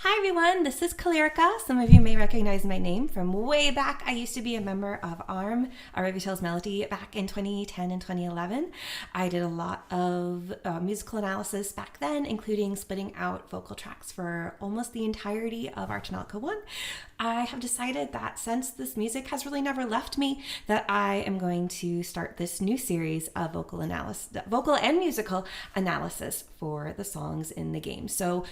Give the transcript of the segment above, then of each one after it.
Hi everyone, this is Kalirika. Some of you may recognize my name from way back. I used to be a member of ARM, Tales Melody, back in 2010 and 2011. I did a lot of musical analysis back then, including splitting out vocal tracks for almost the entirety of Tonelico 1. I have decided that since this music has really never left me, that I am going to start this new series of vocal and musical analysis for the songs in the game. So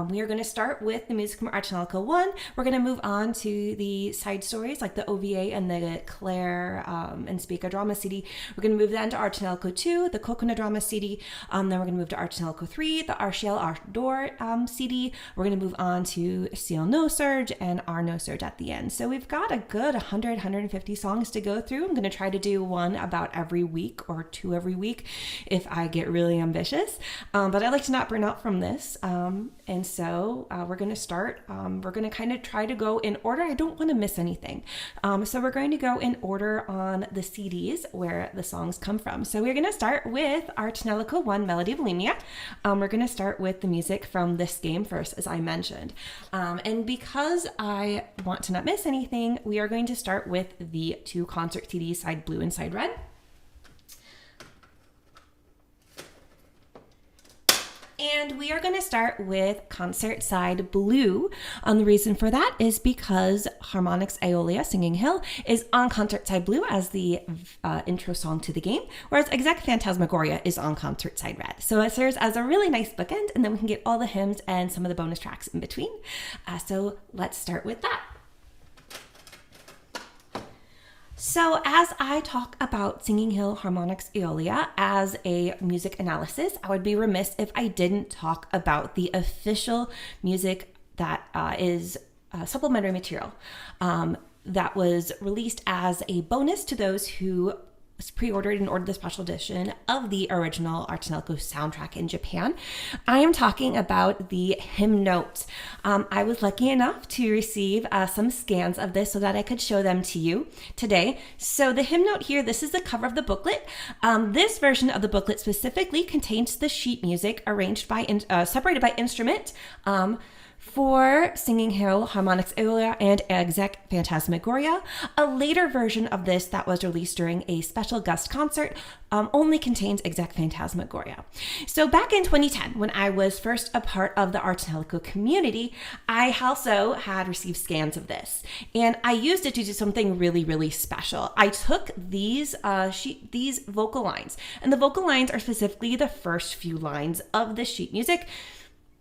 we are going to start with the music from Tonelico 1. We're going to move on to the side stories like the OVA and the Claire and Speaker drama CD. We're going to move then to Tonelico 2, the Coconut drama CD. Then we're going to move to Tonelico 3, the Archiel Ardor CD. We're going to move on to Ciel No Surge and Our No Surge at the end. So we've got a good 150 songs to go through. I'm going to try to do one about every week or two every week if I get really ambitious. But I like to not burn out from this. And so we're going to start. We're going to kind of try to go in order. I don't want to miss anything. So we're going to go in order on the CDs where the songs come from. So we're going to start with our Tonelico 1 Melody of Elemia. We're going to start with the music from this game first, as I mentioned. And because I want to not miss anything, we are going to start with the two concert CDs, side blue and side red. And we are going to start with concert side blue. The reason for that is because Harmonics Eolia, Singing Hill, is on concert side blue as the intro song to the game, whereas Exact Phantasmagoria is on concert side red. So it serves as a really nice bookend, and then we can get all the hymns and some of the bonus tracks in between. So let's start with that. So as I talk about Singing Hill Harmonics Eolia as a music analysis, I would be remiss if I didn't talk about the official music that is supplementary material that was released as a bonus to those who pre-ordered and ordered the special edition of the original Tonelico soundtrack in Japan. I am talking about the Hymmnote. I was lucky enough to receive some scans of this so that I could show them to you today. So the Hymmnote here, this is the cover of the booklet. This version of the booklet specifically contains the sheet music arranged by separated by instrument for Singing Hill, Harmonics Eolia, and Exact Phantasmagoria. A later version of this that was released during a special guest concert only contains Exact Phantasmagoria. So back in 2010, when I was first a part of the Tonelico community, I also had received scans of this, and I used it to do something really, really special. I took these vocal lines, and the vocal lines are specifically the first few lines of the sheet music.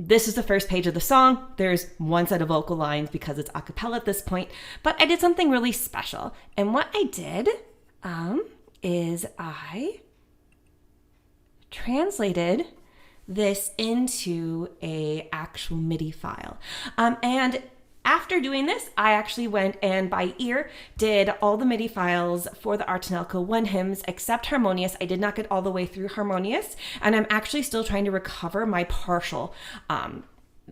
This is the first page of the song. There's one set of vocal lines because it's a cappella at this point, but I did something really special. And what I did is I translated this into a actual MIDI file. And after doing this, I actually went and by ear did all the MIDI files for the Tonelico 1 hymns except Harmonious. I did not get all the way through Harmonious, and I'm actually still trying to recover my partial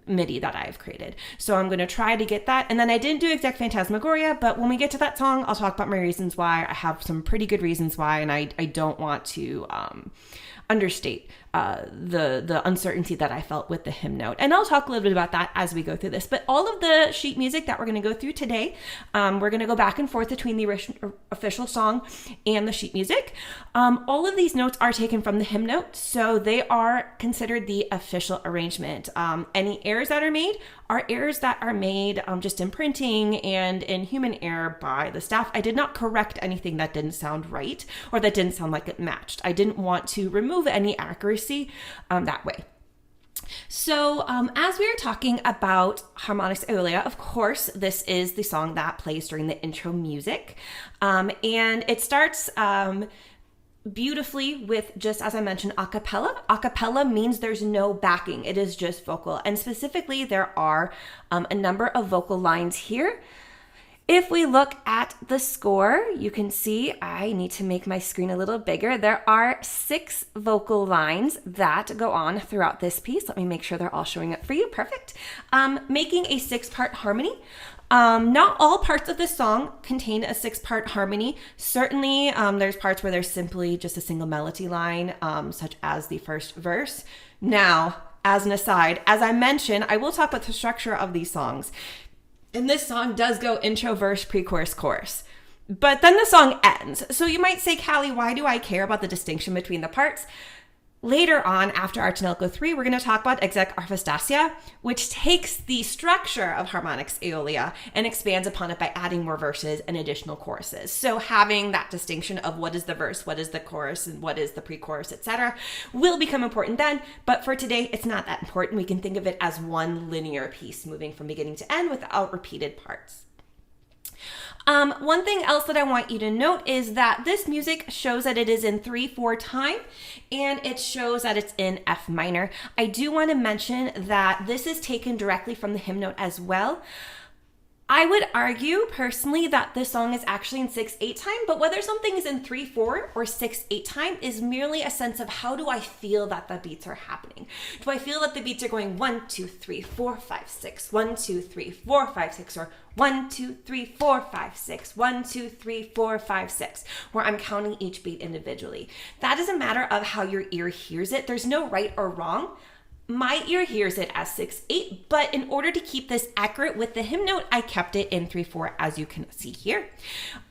MIDI that I've created. So I'm going to try to get that. And then I didn't do Exact Phantasmagoria, but when we get to that song, I'll talk about my reasons why. I have some pretty good reasons why, and I don't want to understate the uncertainty that I felt with the Hymmnote. And I'll talk a little bit about that as we go through this. But all of the sheet music that we're going to go through today, we're going to go back and forth between the official song and the sheet music. All of these notes are taken from the Hymmnote, so they are considered the official arrangement. Any errors that are made are errors that are made just in printing and in human error by the staff. I did not correct anything that didn't sound right or that didn't sound like it matched. I didn't want to remove any accuracy that way. So as we are talking about Harmonics Eolia, of course, this is the song that plays during the intro music. And it starts beautifully with, just as I mentioned, a cappella. A cappella means there's no backing. It is just vocal. And specifically, there are a number of vocal lines here. If we look at the score, you can see I need to make my screen a little bigger. There are 6 vocal lines that go on throughout this piece. Let me make sure they're all showing up for you. Perfect. Making a 6-part harmony. Not all parts of the song contain a 6-part harmony. Certainly, there's parts where there's simply just a single melody line, such as the first verse. Now, as an aside, as I mentioned, I will talk about the structure of these songs. And this song does go intro, verse, pre-chorus, chorus. But then the song ends. So you might say, Callie, why do I care about the distinction between the parts? Later on, after our Tonelico 3, we're going to talk about Exa Pico, which takes the structure of Harmonics Eolia and expands upon it by adding more verses and additional choruses. So having that distinction of what is the verse, what is the chorus, and what is the pre-chorus, etc., will become important then. But for today, it's not that important. We can think of it as one linear piece moving from beginning to end without repeated parts. One thing else that I want you to note is that this music shows that it is in 3/4 time, and it shows that it's in F minor. I do want to mention that this is taken directly from the Hymmnote as well. I would argue personally that this song is actually in 6/8 time, but whether something is in 3/4 or 6/8 time is merely a sense of how do I feel that the beats are happening. Do I feel that the beats are going 1, 2, 3, 4, 5, 6, 1, 2, 3, 4, 5, 6, or 1, 2, 3, 4, 5, 6, 1, 2, 3, 4, 5, 6, where I'm counting each beat individually. That is a matter of how your ear hears it. There's no right or wrong. My ear hears it as 6/8, but in order to keep this accurate with the Hymmnote, I kept it in 3/4, as you can see here.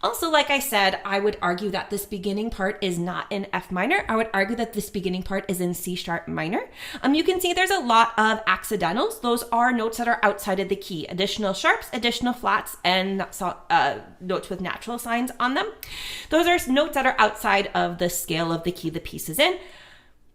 Also, like I said, I would argue that this beginning part is not in F minor. I would argue that this beginning part is in C sharp minor. You can see there's a lot of accidentals. Those are notes that are outside of the key. Additional sharps, additional flats, and notes with natural signs on them. Those are notes that are outside of the scale of the key the piece is in.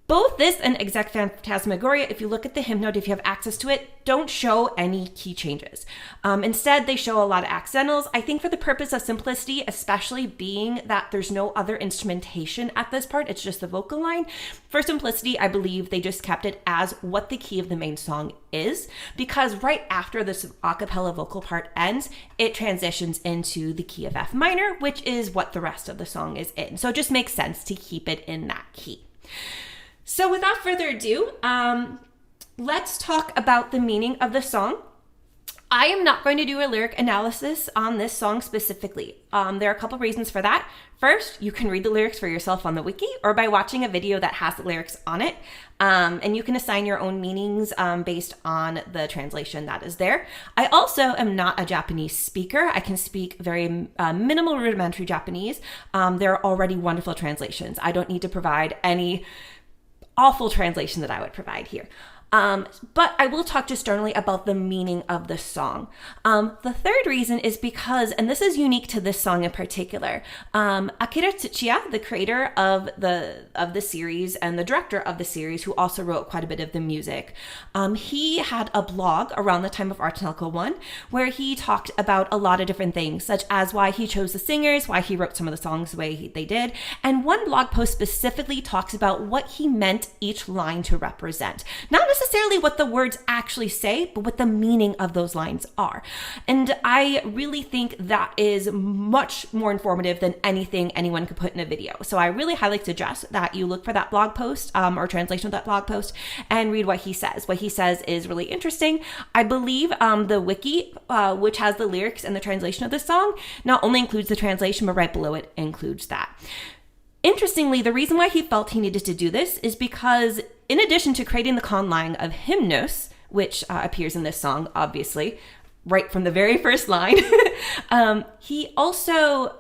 Both this and Exa Phantasmagoria, if you look at the Hymmnote, if you have access to it, don't show any key changes. Instead, they show a lot of accidentals. I think for the purpose of simplicity, especially being that there's no other instrumentation at this part, it's just the vocal line. For simplicity, I believe they just kept it as what the key of the main song is, because right after this a cappella vocal part ends, it transitions into the key of F minor, which is what the rest of the song is in. So it just makes sense to keep it in that key. So without further ado, let's talk about the meaning of the song. I am not going to do a lyric analysis on this song specifically. There are a couple reasons for that. First, you can read the lyrics for yourself on the wiki or by watching a video that has the lyrics on it. And you can assign your own meanings based on the translation that is there. I also am not a Japanese speaker. I can speak very minimal rudimentary Japanese. There are already wonderful translations. I don't need to provide any awful translation that I would provide here. But I will talk just generally about the meaning of the song. The third reason is because, and this is unique to this song in particular, Akira Tsuchiya, the creator of the series and the director of the series, who also wrote quite a bit of the music, he had a blog around the time of our Tonelico 1 where he talked about a lot of different things, such as why he chose the singers, why he wrote some of the songs the way they did, and one blog post specifically talks about what he meant each line to represent. Not necessarily what the words actually say, but what the meaning of those lines are. And I really think that is much more informative than anything anyone could put in a video. So I really highly suggest that you look for that blog post or translation of that blog post and read what he says. What he says is really interesting. I believe the wiki, which has the lyrics and the translation of the song, not only includes the translation, but right below it includes that. Interestingly, the reason why he felt he needed to do this is because in addition to creating the conlang of Hymmnos, which appears in this song, obviously, right from the very first line, he also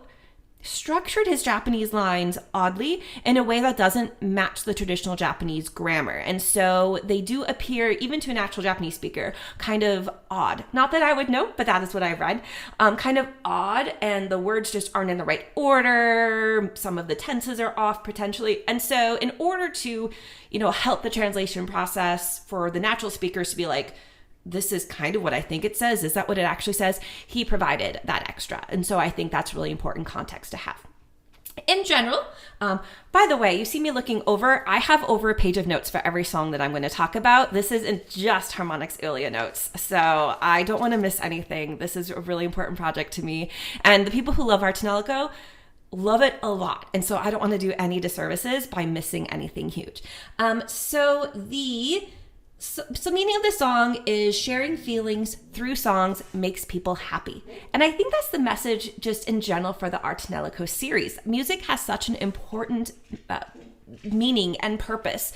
structured his Japanese lines oddly in a way that doesn't match the traditional Japanese grammar. And so they do appear, even to a natural Japanese speaker, kind of odd. Not that I would know, but that is what I've read. Kind of odd, and the words just aren't in the right order. Some of the tenses are off potentially. And so in order to, help the translation process for the natural speakers to be like, this is kind of what I think it says. Is that what it actually says? He provided that extra. And so I think that's really important context to have. In general, by the way, you see me looking over, I have over a page of notes for every song that I'm going to talk about. This isn't just Harmonics Eolia notes, so I don't want to miss anything. This is a really important project to me. And the people who love our Tonelico love it a lot. And so I don't want to do any disservices by missing anything huge. So meaning of the song is sharing feelings through songs makes people happy. And I think that's the message just in general for the Our Tonelico series. Music has such an important meaning and purpose.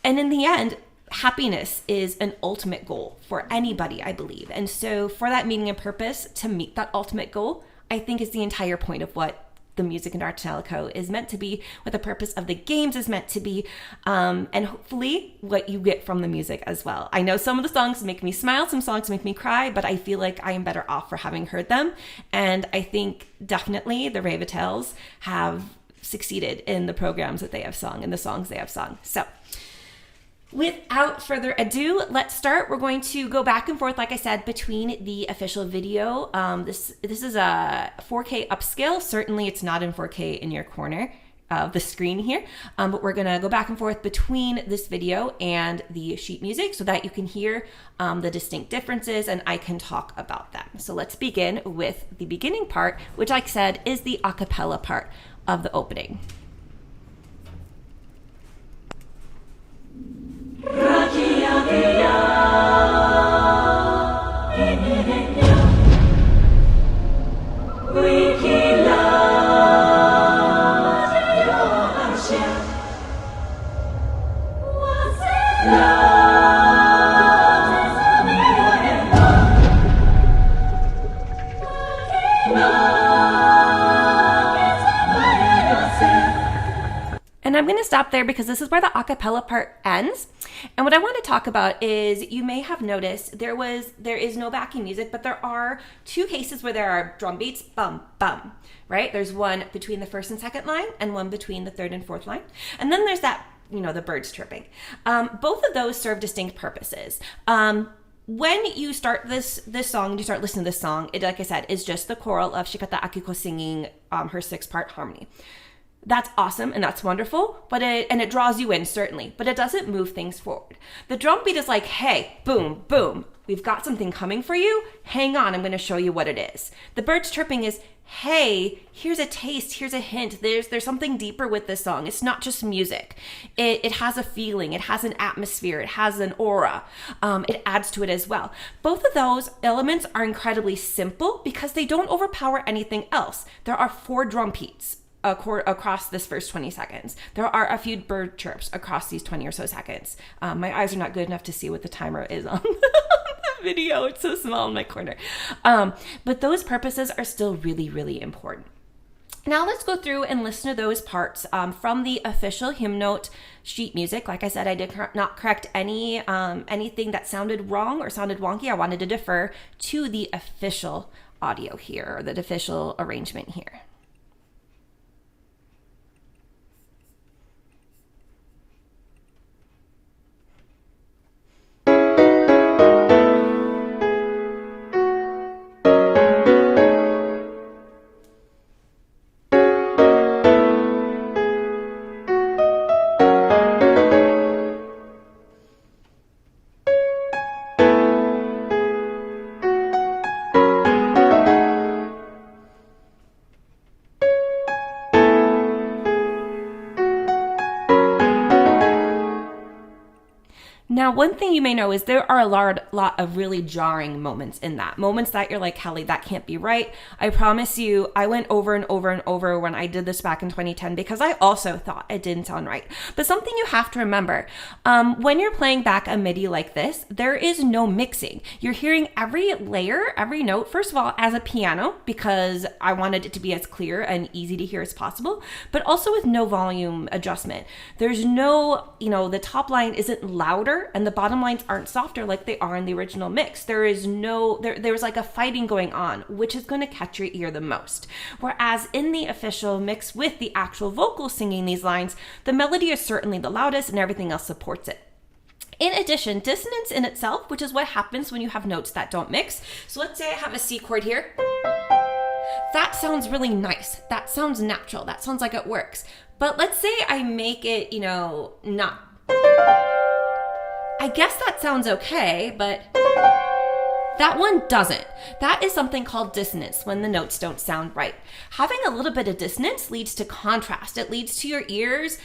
And in the end, happiness is an ultimate goal for anybody, I believe. And so for that meaning and purpose to meet that ultimate goal, I think is the entire point of what the music in our Tonelico is meant to be, what the purpose of the games is meant to be, and hopefully what you get from the music as well. I know some of the songs make me smile, some songs make me cry, but I feel like I am better off for having heard them. And I think definitely the Ravitales have succeeded in the programs that they have sung and the songs they have sung. So without further ado, let's start. We're going to go back and forth, like I said, between the official video. This is a 4K upscale. Certainly it's not in 4K in your corner of the screen here, but we're going to go back and forth between this video and the sheet music so that you can hear the distinct differences and I can talk about them. So let's begin with the beginning part, which, like I said, is the a cappella part of the opening. And I'm going to stop there because this is where the a cappella part ends. And what I want to talk about is, you may have noticed there is no backing music, but there are two cases where there are drum beats, bum, bum, right? There's one between the first and second line and one between the third and fourth line. And then there's that, the birds chirping. Both of those serve distinct purposes. When you start this song and you start listening to this song, it, like I said, is just the choral of Shikata Akiko singing her 6-part harmony. That's awesome and that's wonderful, but it draws you in, certainly, but it doesn't move things forward. The drum beat is like, hey, boom, boom, we've got something coming for you. Hang on, I'm going to show you what it is. The birds chirping is, hey, here's a taste, here's a hint. There's something deeper with this song. It's not just music. It has a feeling, it has an atmosphere, it has an aura. It adds to it as well. Both of those elements are incredibly simple because they don't overpower anything else. There are 4 drum beats across this first 20 seconds. There are a few bird chirps across these 20 or so seconds. My eyes are not good enough to see what the timer is on the video. It's so small in my corner. But those purposes are still really, really important. Now let's go through and listen to those parts from the official Hymmnote sheet music. Like I said, I did not correct anything that sounded wrong or sounded wonky. I wanted to defer to the official audio here, or the official arrangement here. Now, one thing you may know is there are a lot of really jarring moments in that. Moments that you're like, Kelly, that can't be right. I promise you, I went over and over and over when I did this back in 2010 because I also thought it didn't sound right. But something you have to remember, when you're playing back a MIDI like this, there is no mixing. You're hearing every layer, every note, first of all, as a piano, because I wanted it to be as clear and easy to hear as possible, but also with no volume adjustment. There's no, the top line isn't louder and the bottom lines aren't softer like they are in the original mix. There's like a fighting going on, which is going to catch your ear the most. Whereas in the official mix with the actual vocals singing these lines, the melody is certainly the loudest and everything else supports it. In addition, dissonance in itself, which is what happens when you have notes that don't mix. So let's say I have a C chord here. That sounds really nice. That sounds natural. That sounds like it works. But let's say I make it, not. I guess that sounds okay, but that one doesn't. That is something called dissonance, when the notes don't sound right. Having a little bit of dissonance leads to contrast. It leads to your ears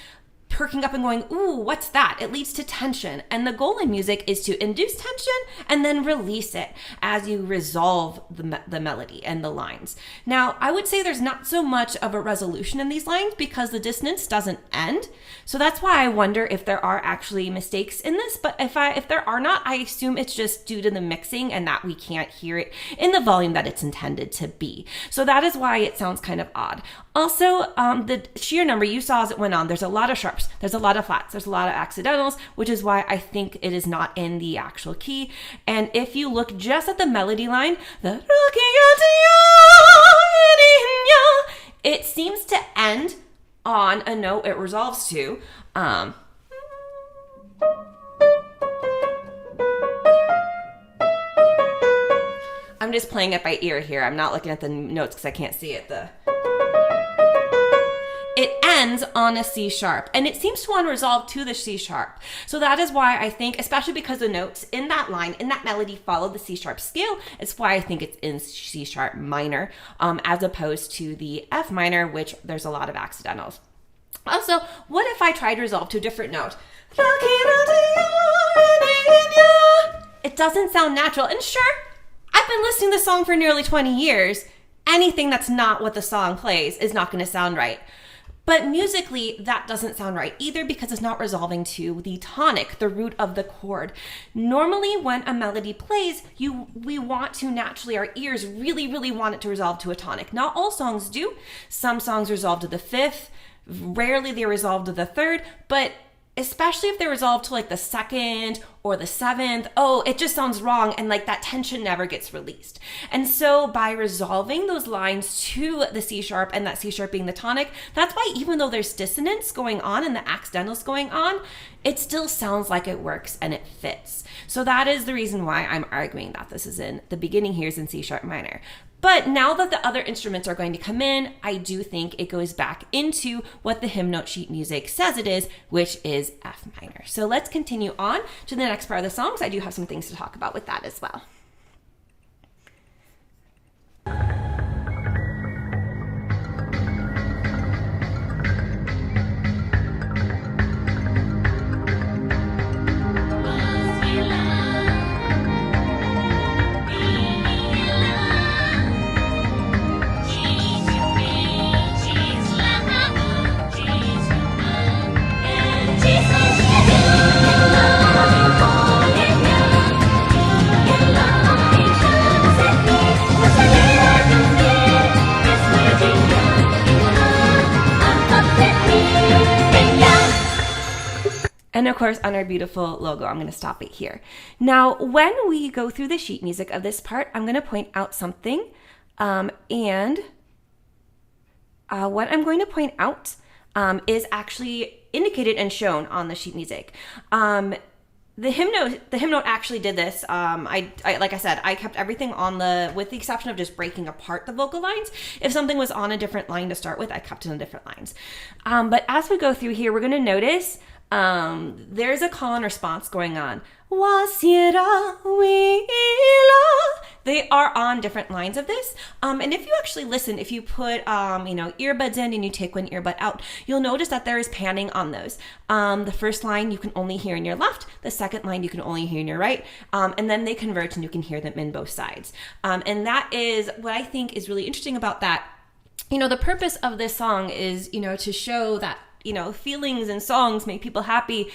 perking up and going, ooh, what's that? It leads to tension. And the goal in music is to induce tension and then release it as you resolve the melody and the lines. Now, I would say there's not so much of a resolution in these lines because the dissonance doesn't end. So that's why I wonder if there are actually mistakes in this. But if there are not, I assume it's just due to the mixing and that we can't hear it in the volume that it's intended to be. So that is why it sounds kind of odd. Also, the sheer number you saw as it went on, there's a lot of sharps, there's a lot of flats, there's a lot of accidentals, which is why I think it is not in the actual key. And if you look just at the melody line, it seems to end on a note it resolves to. I'm just playing it by ear here. I'm not looking at the notes because I can't see it. It ends on a C sharp, and it seems to want to resolve to the C sharp. So that is why I think, especially because the notes in that line, in that melody, follow the C sharp scale, it's why I think it's in C sharp minor, as opposed to the F minor, which there's a lot of accidentals. Also, what if I tried to resolve to a different note? It doesn't sound natural, and sure, I've been listening to the song for nearly 20 years. Anything that's not what the song plays is not going to sound right. But musically, that doesn't sound right either because it's not resolving to the tonic, the root of the chord. Normally, when a melody plays, we want to naturally, our ears really want it to resolve to a tonic. Not all songs do. Some songs resolve to the fifth. Rarely they resolve to the third, but especially if they're resolved to like the second or the seventh, it just sounds wrong, and like that tension never gets released. And so by resolving those lines to the C sharp, and that C sharp being the tonic, that's why even though there's dissonance going on and the accidentals going on, it still sounds like it works and it fits. So that is the reason why I'm arguing that this is in the beginning here is in C sharp minor. But now that the other instruments are going to come in, I do think it goes back into what the Hymmnote sheet music says it is, which is F minor. So let's continue on to the next part of the song, because I do have some things to talk about with that as well. And of course, on our beautiful logo, I'm going to stop it here. Now, when we go through the sheet music of this part, I'm going to point out something. What I'm going to point out is actually indicated and shown on the sheet music. The Hymmnote actually did this. I like I said, I kept everything on with the exception of just breaking apart the vocal lines. If something was on a different line to start with, I kept it on different lines. But as we go through here, we're going to notice there's a call and response going on. They are on different lines of this. And if you actually listen, if you put, earbuds in and you take one earbud out, you'll notice that there is panning on those. The first line you can only hear in your left. The second line you can only hear in your right. And then they converge and you can hear them in both sides. And that is what I think is really interesting about that. The purpose of this song is, to show that, feelings and songs make people happy.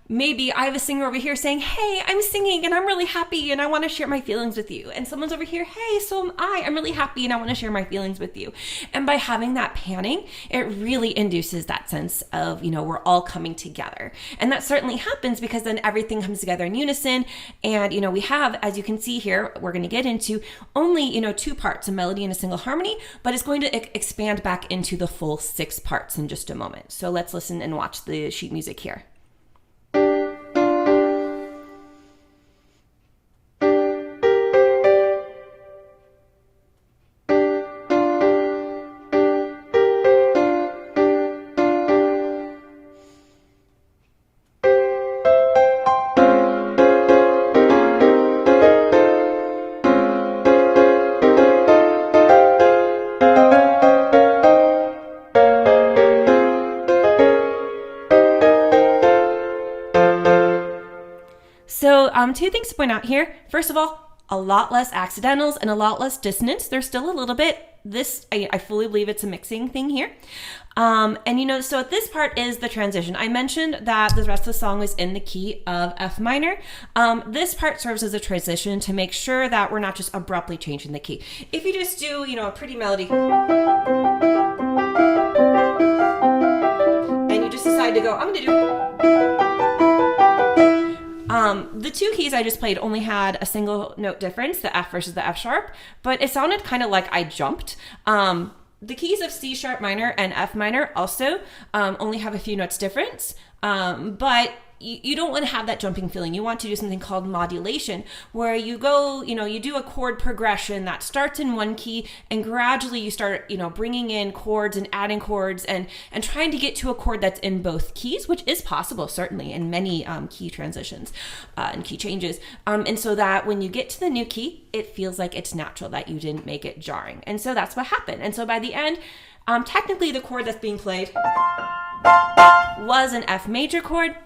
Maybe I have a singer over here saying, hey, I'm singing and I'm really happy and I want to share my feelings with you. And someone's over here, hey, so am I. I'm really happy and I want to share my feelings with you. And by having that panning, it really induces that sense of, we're all coming together. And that certainly happens because then everything comes together in unison. And, we have, as you can see here, we're going to get into only, two parts, a melody and a single harmony, but it's going to expand back into the full 6 parts in just a moment. So let's listen and watch the sheet music here. Two things to point out here. First of all, a lot less accidentals and a lot less dissonance. There's still a little bit. This, I fully believe it's a mixing thing here. And so this part is the transition. I mentioned that the rest of the song was in the key of F minor. This part serves as a transition to make sure that we're not just abruptly changing the key. If you just do, a pretty melody and you just decide to go, I'm going to do... the two keys I just played only had a single note difference, the F versus the F sharp, but it sounded kind of like I jumped. The keys of C sharp minor and F minor also only have a few notes difference, but you don't want to have that jumping feeling. You want to do something called modulation, where you go, you do a chord progression that starts in one key and gradually you start, bringing in chords and adding chords and trying to get to a chord that's in both keys, which is possible, certainly, in many key transitions and key changes. And so that when you get to the new key, it feels like it's natural, that you didn't make it jarring. And so that's what happened. And so by the end, technically the chord that's being played was an F major chord.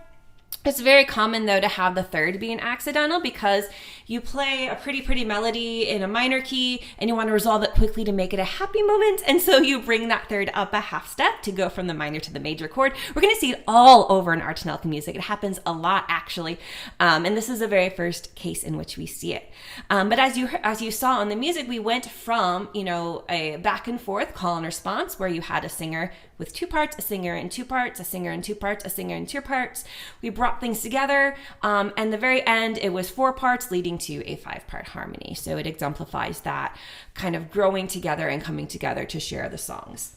It's very common, though, to have the third be an accidental because you play a pretty melody in a minor key and you want to resolve it quickly to make it a happy moment. And so you bring that third up a half step to go from the minor to the major chord. We're going to see it all over in art Tonelico music. It happens a lot, actually. And this is the very first case in which we see it. But as you saw on the music, we went from, a back and forth call and response where you had a singer with two parts, a singer in two parts, a singer in two parts, a singer in two parts. We brought things together, and the very end, it was 4 parts leading to a 5-part harmony. So it exemplifies that kind of growing together and coming together to share the songs.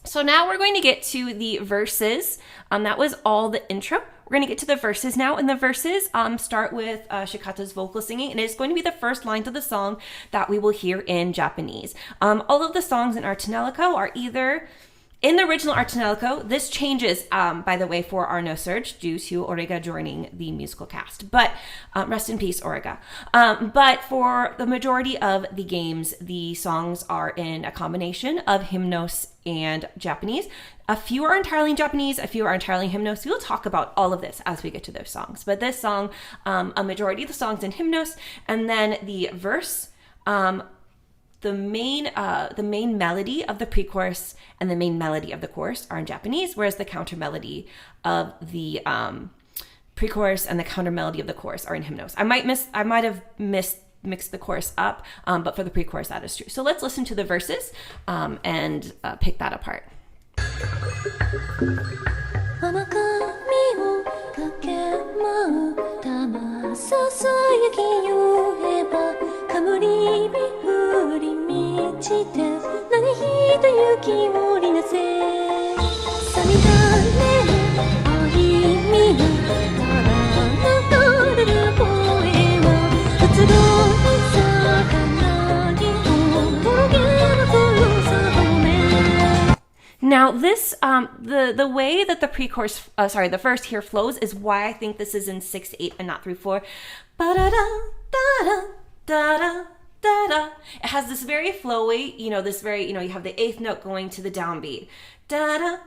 So now we're going to get to the verses. That was all the intro. We're going to get to the verses now, and the verses start with Shikata's vocal singing, and it's going to be the first lines of the song that we will hear in Japanese. All of the songs in art Tonelico are either... In the original art Tonelico, this changes, by the way, for our No Surge due to Orega joining the musical cast. But rest in peace, Orega. But for the majority of the games, the songs are in a combination of Hymmnote and Japanese. A few are entirely in Japanese, a few are entirely in Hymmnote. We'll talk about all of this as we get to those songs. But this song, a majority of the songs in Hymmnote, and then the verse, the main melody of the pre-chorus and the main melody of the chorus are in Japanese, whereas the counter melody of the pre-chorus and the counter melody of the chorus are in Hymmnote. I might have mixed the chorus up, but for the pre-chorus that is true. So let's listen to the verses and pick that apart. れる声は移ろい魚に届ける強さごめん Now this, the way that the pre-chorus, the verse here flows is why I think this is in 6/8 and not 3/4. Da-da. It has this very flowy, this very, you have the 8th note going to the downbeat. Da-da.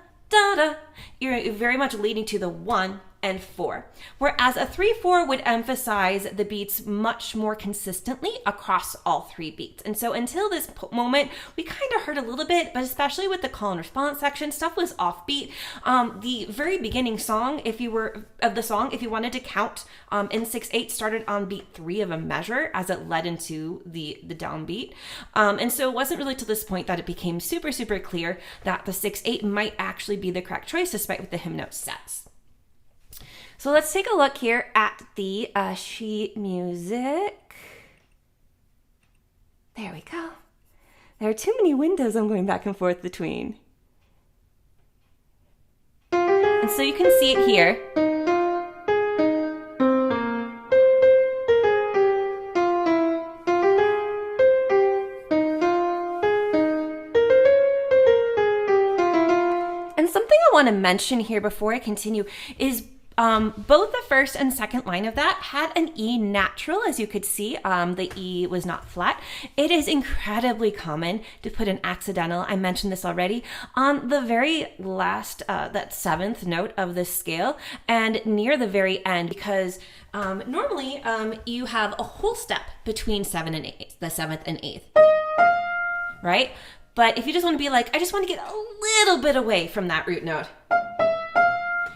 You're very much leading to the 1 and 4. Whereas a 3/4 would emphasize the beats much more consistently across all 3 beats. And so until this moment, we kind of heard a little bit, but especially with the call and response section, stuff was offbeat. The very beginning song, if you wanted to count in 6/8, started on beat 3 of a measure as it led into the downbeat. And so it wasn't really to this point that it became super, super clear that the 6/8 might actually be the correct choice, despite what the Hymmnote says. So let's take a look here at the sheet music. There we go. There are too many windows I'm going back and forth between. And so you can see it here. And something I want to mention here before I continue is Both the first and second line of that had an E natural, as you could see. The E was not flat. It is incredibly common to put an accidental, I mentioned this already, on the very last, that seventh note of this scale and near the very end, because normally you have a whole step between 7 and 8, the 7th and 8th, right? But if you just want to be like, I just want to get a little bit away from that root note,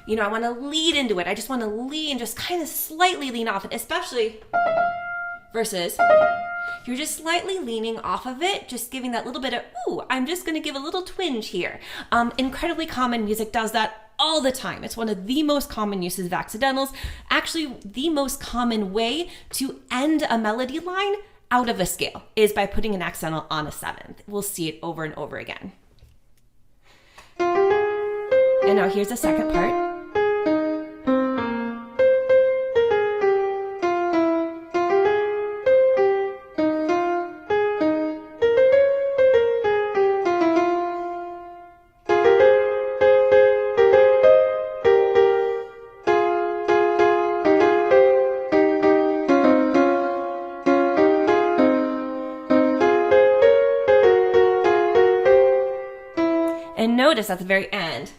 you know, I want to lead into it. I just want to lean, just kind of slightly lean off it, especially versus you're just slightly leaning off of it, just giving that little bit of, ooh, I'm just going to give a little twinge here. Incredibly common. Music does that all the time. It's one of the most common uses of accidentals. Actually, the most common way to end a melody line out of a scale is by putting an accidental on a 7th. We'll see it over and over again. And now here's the second part. And notice at the very end,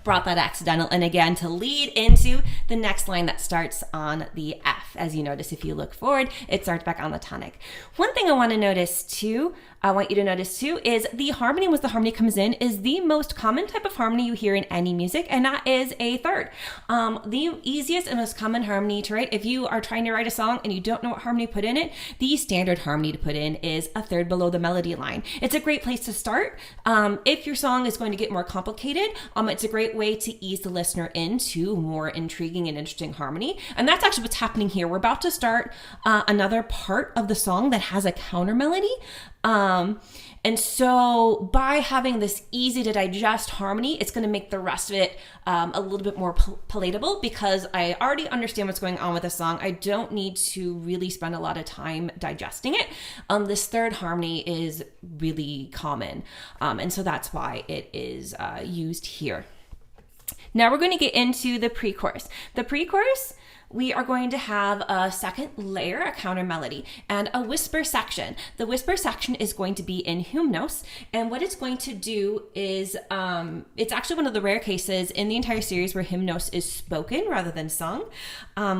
brought that accidental in again to lead into the next line that starts on the F. As you notice, if you look forward, it starts back on the tonic. One thing I want you to notice too, is the harmony, once the harmony comes in, is the most common type of harmony you hear in any music, and that is a third. The easiest and most common harmony to write, if you are trying to write a song and you don't know what harmony to put in it, the standard harmony to put in is a third below the melody line. It's a great place to start. If your song is going to get more complicated, it's a great way to ease the listener into more intriguing and interesting harmony. And that's actually what's happening here. We're about to start another part of the song that has a counter melody. And so by having this easy to digest harmony, it's going to make the rest of it a little bit more palatable, because I already understand what's going on with the song. I don't need to really spend a lot of time digesting it. This third harmony is really common. And so that's why it is used here. Now we're going to get into the pre-chorus. The pre-chorus, we are going to have a second layer, a counter melody, and a whisper section. The whisper section is going to be in Hymmnote, and what it's going to do is, it's actually one of the rare cases in the entire series where Hymmnote is spoken rather than sung,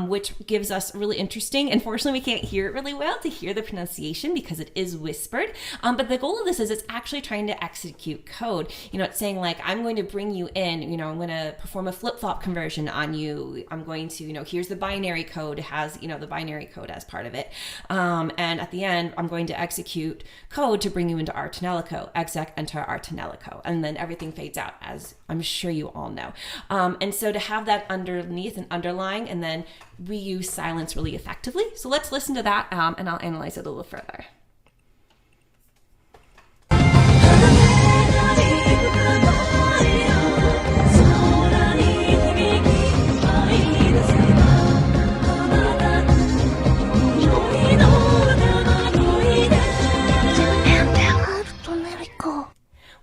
which gives us really interesting. Unfortunately, we can't hear it really well to hear the pronunciation because it is whispered. But the goal of this is it's actually trying to execute code. You know, it's saying like, I'm going to bring you in, you know, I'm going to perform a flip-flop conversion on you. I'm going to, you know, here's the binary code, has, you know, the binary code as part of it. And at the end, I'm going to execute code to bring you into our Tonelico, exec, enter our Tonelico. And then everything fades out, as I'm sure you all know. And so to have that underneath and underlying, and then we use silence really effectively. So let's listen to that, and I'll analyze it a little further.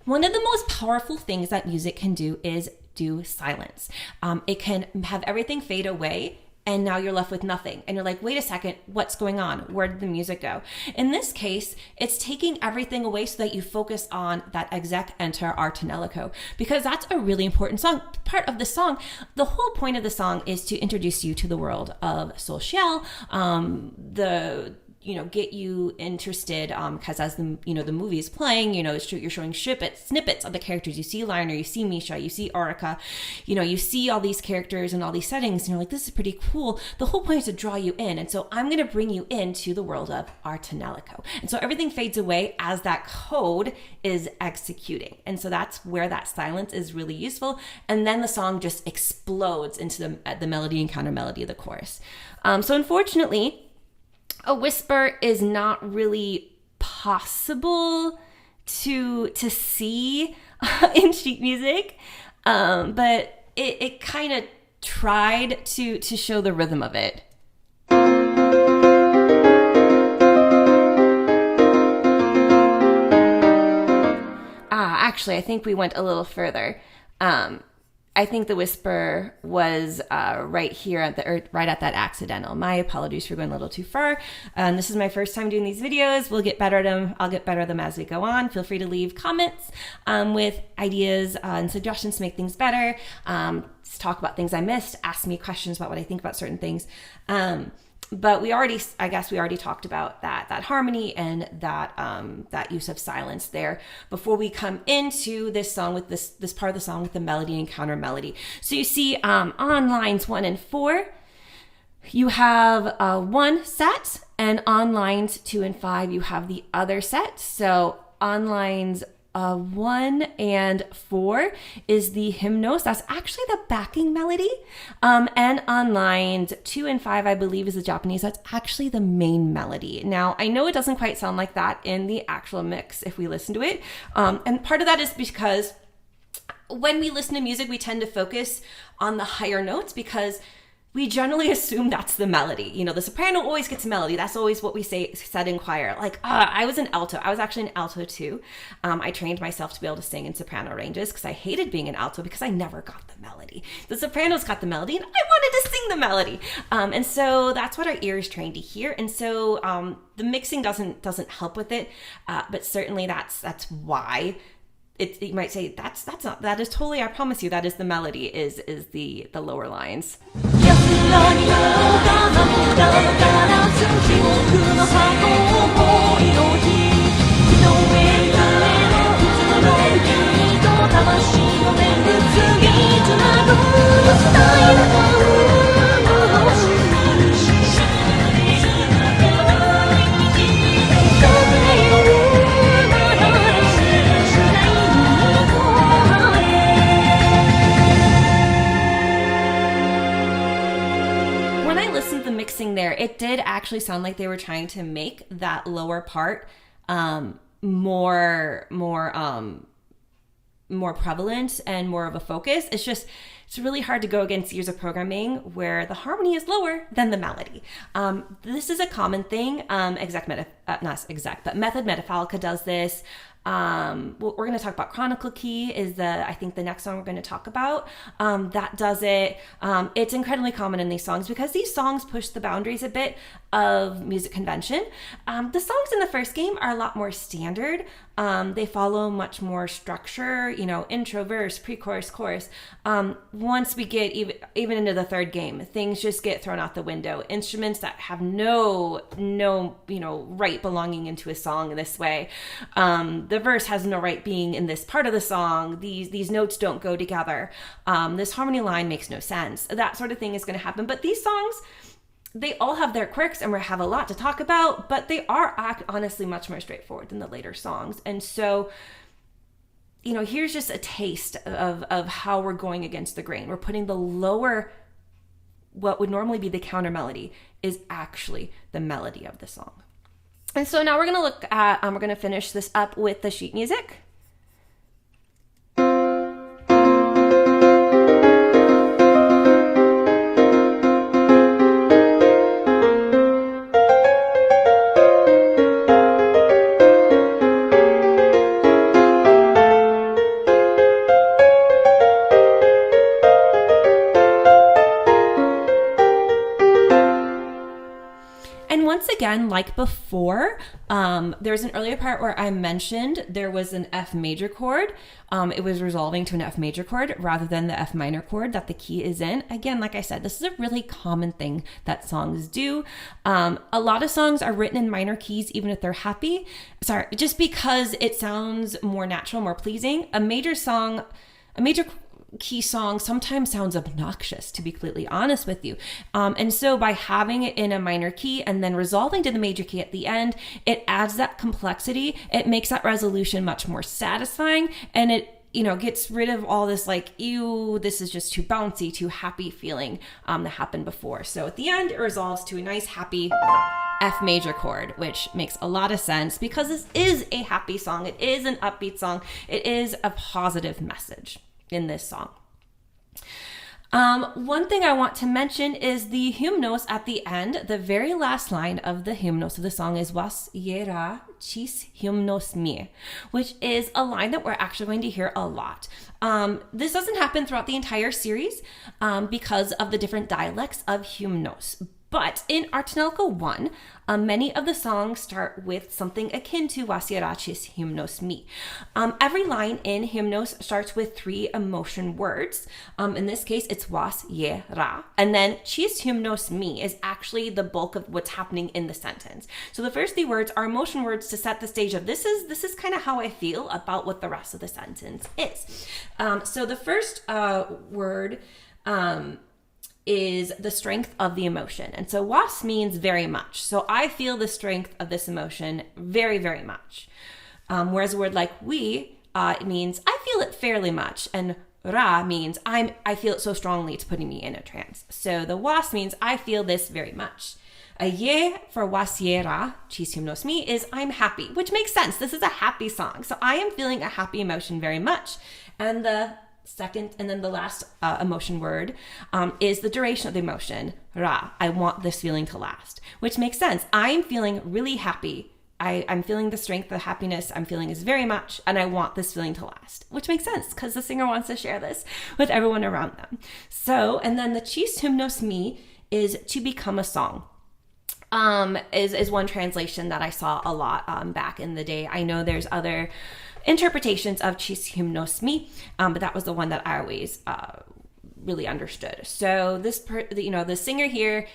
One of the most powerful things that music can do is do silence. It can have everything fade away, and now you're left with nothing. And you're like, wait a second, what's going on? Where did the music go? In this case, it's taking everything away so that you focus on that exec, enter, our Tonelico, because that's a really important part of the song. The whole point of the song is to introduce you to the world of social, get you interested, because as the movie is playing, you're showing snippets of the characters. You see Liner, you see Misha, you see Orica, you see all these characters and all these settings, and you're like, this is pretty cool. The whole point is to draw you in, and so I'm going to bring you into the world of our Tonelico. And so everything fades away as that code is executing, and so that's where that silence is really useful. And then the song just explodes into the melody and counter melody of the chorus. So unfortunately, a whisper is not really possible to see in sheet music, but it kind of tried to show the rhythm of it. Actually, I think we went a little further. I I think the whisper was right here right at that accidental. My apologies for going a little too far. This is my first time doing these videos. We'll get better at them. I'll get better at them as we go on. Feel free to leave comments with ideas and suggestions to make things better. Talk about things I missed. Ask me questions about what I think about certain things. But I guess we already talked about that harmony and that use of silence there before we come into this song with this part of the song with the melody and counter melody. So you see on lines 1 and 4, you have one set, and on lines 2 and 5, you have the other set. So on lines 1 and 4 is the Hymmnote. That's actually the backing melody. And on lines 2 and 5, I believe, is the Japanese. That's actually the main melody. Now, I know it doesn't quite sound like that in the actual mix if we listen to it. And part of that is because when we listen to music, we tend to focus on the higher notes because we generally assume that's the melody. You know, the soprano always gets a melody. That's always what we said in choir. Like, I was an alto. I was actually an alto too. I trained myself to be able to sing in soprano ranges because I hated being an alto because I never got the melody. The sopranos got the melody and I wanted to sing the melody. And so that's what our ear is trained to hear. And so the mixing doesn't help with it. But certainly that's why you might say that is totally, I promise you, that is the melody, is the lower lines. There, it did actually sound like they were trying to make that lower part more prevalent and more of a focus. It's really hard to go against years of programming where the harmony is lower than the melody. This is a common thing. Method Metafalca does this. We're going to talk about Chronicle Key is I think the next song we're going to talk about. That does it. It's incredibly common in these songs because these songs push the boundaries a bit of music convention. The songs in the first game are a lot more standard. They follow much more structure, intro, verse, pre-chorus, chorus. Once we get even into the third game, things just get thrown out the window. Instruments that have no right belonging into a song this way. The verse has no right being in this part of the song. These notes don't go together. This harmony line makes no sense. That sort of thing is going to happen. But these songs, they all have their quirks and we have a lot to talk about, but they are honestly much more straightforward than the later songs. And so, here's just a taste of how we're going against the grain. We're putting the lower, what would normally be the counter melody, is actually the melody of the song. And so now we're going to look at, we're going to finish this up with the sheet music. Again, like before, there's an earlier part where I mentioned there was an F major chord. It was resolving to an F major chord rather than the F minor chord that the key is in. Again, like I said, this is a really common thing that songs do. A lot of songs are written in minor keys, even if they're happy. Just because it sounds more natural, more pleasing. A major key song sometimes sounds obnoxious, to be completely honest with you. And so by having it in a minor key and then resolving to the major key at the end, it adds that complexity. It makes that resolution much more satisfying, and it gets rid of all this like, ew, this is just too bouncy, too happy feeling that happened before. So at the end, it resolves to a nice happy F major chord, which makes a lot of sense because this is a happy song. It is an upbeat song. It is a positive message in this song. One thing I want to mention is the hymnos at the end. The very last line of the hymnos of the song is was yera chis hymnos mi, which is a line that we're actually going to hear a lot. This doesn't happen throughout the entire series because of the different dialects of hymnos. But in Tonelico 1, many of the songs start with something akin to Wasiarachis hymnos mi. Every line in hymnos starts with 3 emotion words. In this case, it's was, ye, ra. And then chis hymnos mi is actually the bulk of what's happening in the sentence. So the first 3 words are emotion words to set the stage of this is kind of how I feel about what the rest of the sentence is. So the first word is the strength of the emotion. And so was means very much. So I feel the strength of this emotion very, very much. Whereas a word like we, it means I feel it fairly much. And ra means I feel it so strongly it's putting me in a trance. So the was means I feel this very much. A ye for wasiera, chis hymnos mi, is I'm happy, which makes sense. This is a happy song. So I am feeling a happy emotion very much. And the second and then the last emotion word is the duration of the emotion. Ra, I want this feeling to last, which makes sense. I'm feeling really happy. I'm feeling the strength, the happiness I'm feeling is very much, and I want this feeling to last, which makes sense because the singer wants to share this with everyone around them. So, and then the chis hymnos mi is to become a song. Is one translation that I saw a lot back in the day. I know there's other interpretations of chis hymnos mi, but that was the one that I always really understood. So the singer here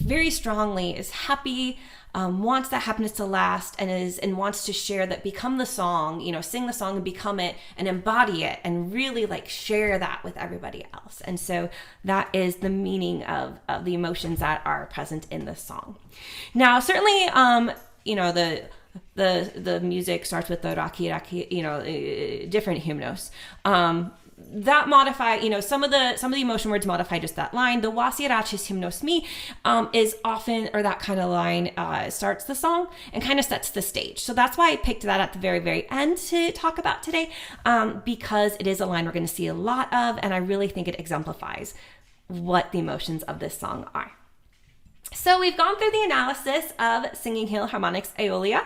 very strongly is happy, wants that happiness to last, and wants to share that, become the song, sing the song and become it and embody it and really like share that with everybody else. And so that is the meaning of the emotions that are present in the song. Now, certainly, the music starts with the raki, different hymnos. That modify, some of the emotion words modify just that line. The wasiarachis hymnos mi is often, or that kind of line starts the song and kind of sets the stage. So that's why I picked that at the very, very end to talk about today, because it is a line we're going to see a lot of, and I really think it exemplifies what the emotions of this song are. So we've gone through the analysis of Singing Hill Harmonics Eolia,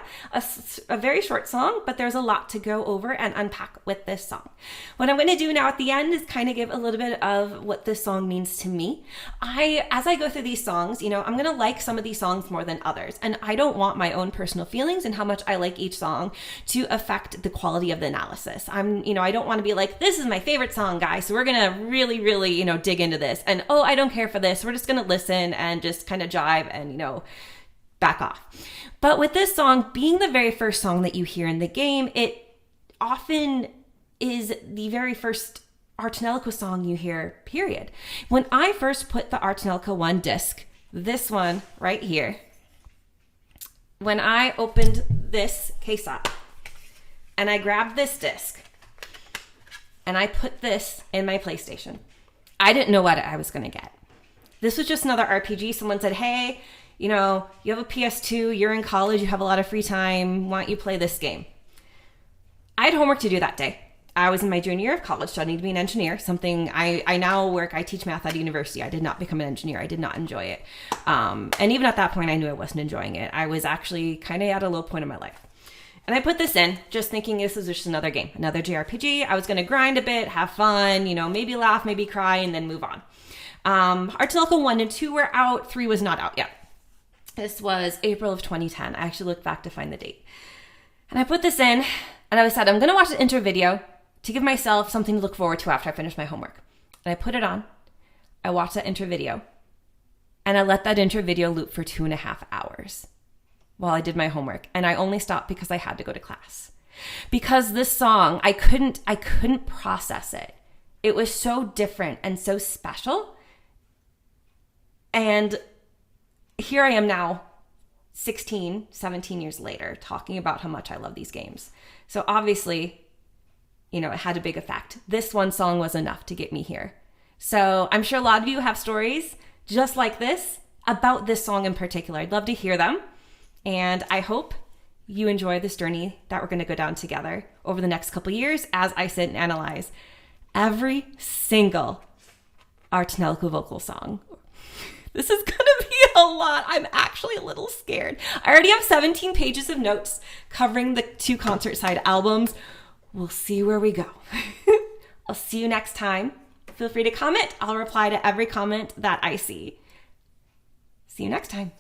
a very short song, but there's a lot to go over and unpack with this song. What I'm going to do now at the end is kind of give a little bit of what this song means to me. As I go through these songs, I'm going to like some of these songs more than others, and I don't want my own personal feelings and how much I like each song to affect the quality of the analysis. I don't want to be like, this is my favorite song, guys, so we're going to really, really, dig into this, and I don't care for this. We're just going to listen and just kind of jive and back off. But with this song being the very first song that you hear in the game, it often is the very first Tonelico song you hear, period. When I first put the Tonelico 1 disc, this one right here, when I opened this case up and I grabbed this disc and I put this in my PlayStation, I didn't know what I was going to get. This was just another RPG. Someone said, hey, you have a PS2, you're in college, you have a lot of free time, why don't you play this game? I had homework to do that day. I was in my junior year of college, studying to be an engineer, something I now I teach math at university. I did not become an engineer. I did not enjoy it. And even at that point, I knew I wasn't enjoying it. I was actually kind of at a low point in my life. And I put this in, just thinking this is just another game, another JRPG. I was going to grind a bit, have fun, maybe laugh, maybe cry, and then move on. Tonelico 1 and 2 were out, 3 was not out yet. This was April of 2010. I actually looked back to find the date. And I put this in, and I said, I'm going to watch an intro video to give myself something to look forward to after I finish my homework. And I put it on, I watched that intro video, and I let that intro video loop for 2.5 hours while I did my homework. And I only stopped because I had to go to class. Because this song, I couldn't process it. It was so different and so special. And here I am now, 16, 17 years later, talking about how much I love these games. So obviously, it had a big effect. This one song was enough to get me here. So I'm sure a lot of you have stories just like this about this song in particular. I'd love to hear them. And I hope you enjoy this journey that we're going to go down together over the next couple years as I sit and analyze every single our Tonelico vocal song. This is going to be a lot. I'm actually a little scared. I already have 17 pages of notes covering the 2 concert side albums. We'll see where we go. I'll see you next time. Feel free to comment. I'll reply to every comment that I see. See you next time.